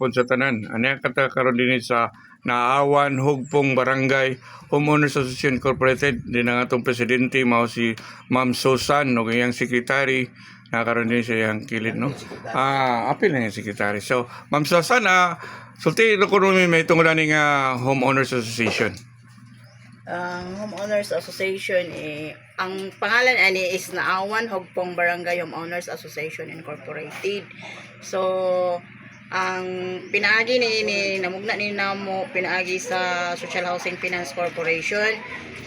hapon sa tanan. Ano kata karon din sa Naawan Hugpong Barangay Homeowners Association Incorporated. Din ang atong presidente mao si Ma'am Susan no iyang secretary. Nakaroon din siya yung kilid, no? Apil na yung secretary. So, Ma'am Susan, sulti ko may tungulan ng Homeowners Association. Ang Homeowners Association, ang pangalan ani is Naawan Hugpong Barangay Homeowners Association Incorporated. So, ang pinaagi ni namugna ni namo pinaagi sa Social Housing Finance Corporation.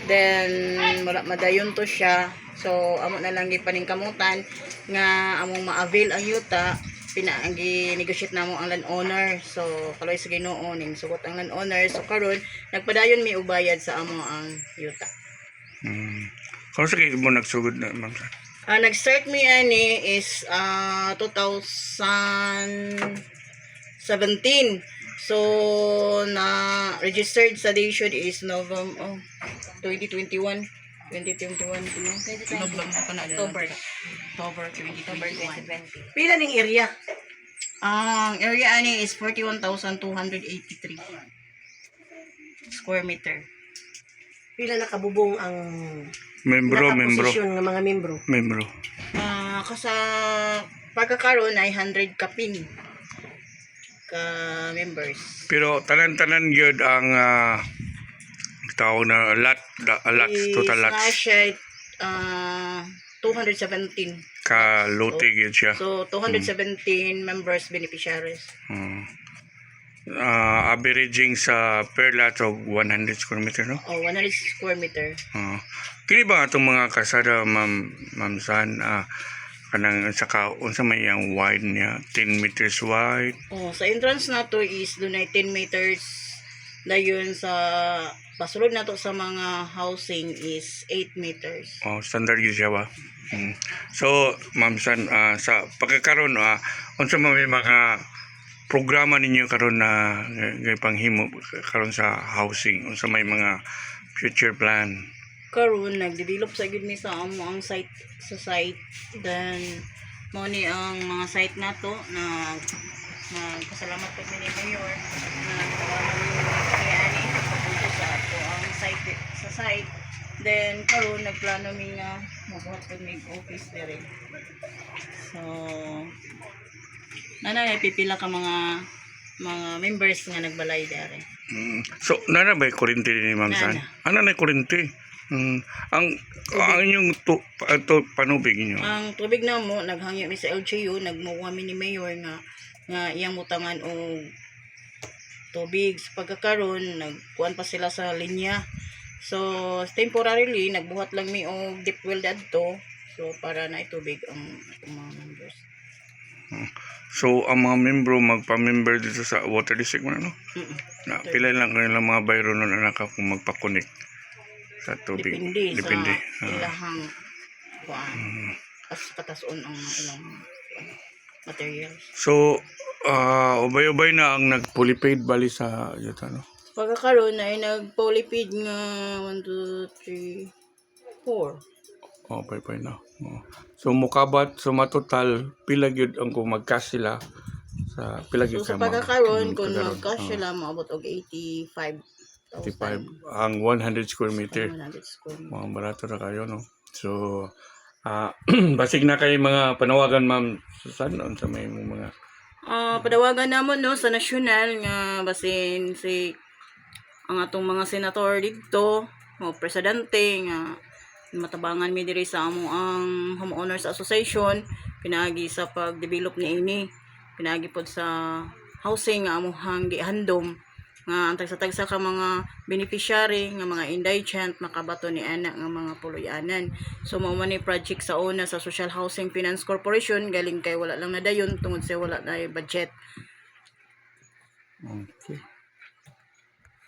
Then madayon to siya. So amo na lang gipaningkamutan nga among ma-avail ang yuta pinaagi negotiate namo ang landowner. So kaloy sa Ginoo ning sugot ang landowner. So karon nagpadayon mi ubayad sa amo ang yuta. Kung sa kayo mo nagsugod na, ma'am? Nag-start mi ani is 2017. So na registered sa dation is November 2021. 2021 October 2021. Pila ning area? Ang area ani is 41,283 square meter. Pila nakabubong ang Membro. nakaposisyon ng mga membro? Kasa pagkakaroon ay 100 kapin ka members. Pero tanan-tanan yun ang tao na total lot. Siya 217. Ka-lote yun siya. So 217 members beneficiaries. Averaging sa per lot of 100 square meter, no? 100 square meter. Kini ba itong mga kasada, Ma'am San, kanang saka unsa may yang wide niya 10 meters wide? Sa entrance na to is dunay 10 meters. Dayon sa pasulod na to sa mga housing is 8 meters. Standard yun siya ba? So, Ma'am San, sa pagkakaroon, unsa may mga programa ninyo karon na panghimo karon sa housing, unsa may mga future plan? Karon nagdevelop sa gid mi sa amo ang site sa site. Then mo ni ang mga site nato na nagpasalamat po ni Mayor na ani sa ato ang site sa site. Then karon nagplano mi nga magbuhat pud mig office diri. So nanay pipila ka mga members nga nagbalay diri. So nana ba kuryente ni Ma'am San? Ano na kuryente? Ang inyong panubig niyo. Ang tubig na mo naghangyo mi sa LGU, nagmuha mi ni Mayor nga iyang mutangan og tubig. Pagkakaroon nagkuan pa sila sa linya. So temporarily nagbuhat lang mi og deep well dadto. So para na itubig ang mga members. So ang mga membro magpa-member dito sa water district mo, no? Na pila lang kanila mga bayro nun na kung magpa-connect sa tubig. Depende. Sa ilahang katason ang ilang materials. So ubay-ubay na ang nag-polypaid bali sa yuta, no? Pagkakaroon ay nag-polypaid nga 1, 2, 3, 4. Pay na. So mukabat so matotal pila gyud ang kung mag-cash sila sa pila gyud So sa pagkakaroon kung mag-cash sila maabot og 85,000 ang 100 square meter. 100 square meter. Mga barato na kayo, no? So basig na kay mga panawagan, Ma'am Susan, sa may mga padawagan namon no sa nasyonal nga basin si ang atong mga senator dito o presidente nga matabangan mi diri sa amo ang Homeowners Association pinaagi sa pag-develop niini pinaagi pod sa housing nga amuhang gihandom nga ang tagsa-tagsa ka mga beneficiary nga mga indigent makabato ni ana nga mga puloy-anan. So mao man ni project sa una sa Social Housing Finance Corporation galing kay wala lang nadayon tungod sa wala na budget. Okay.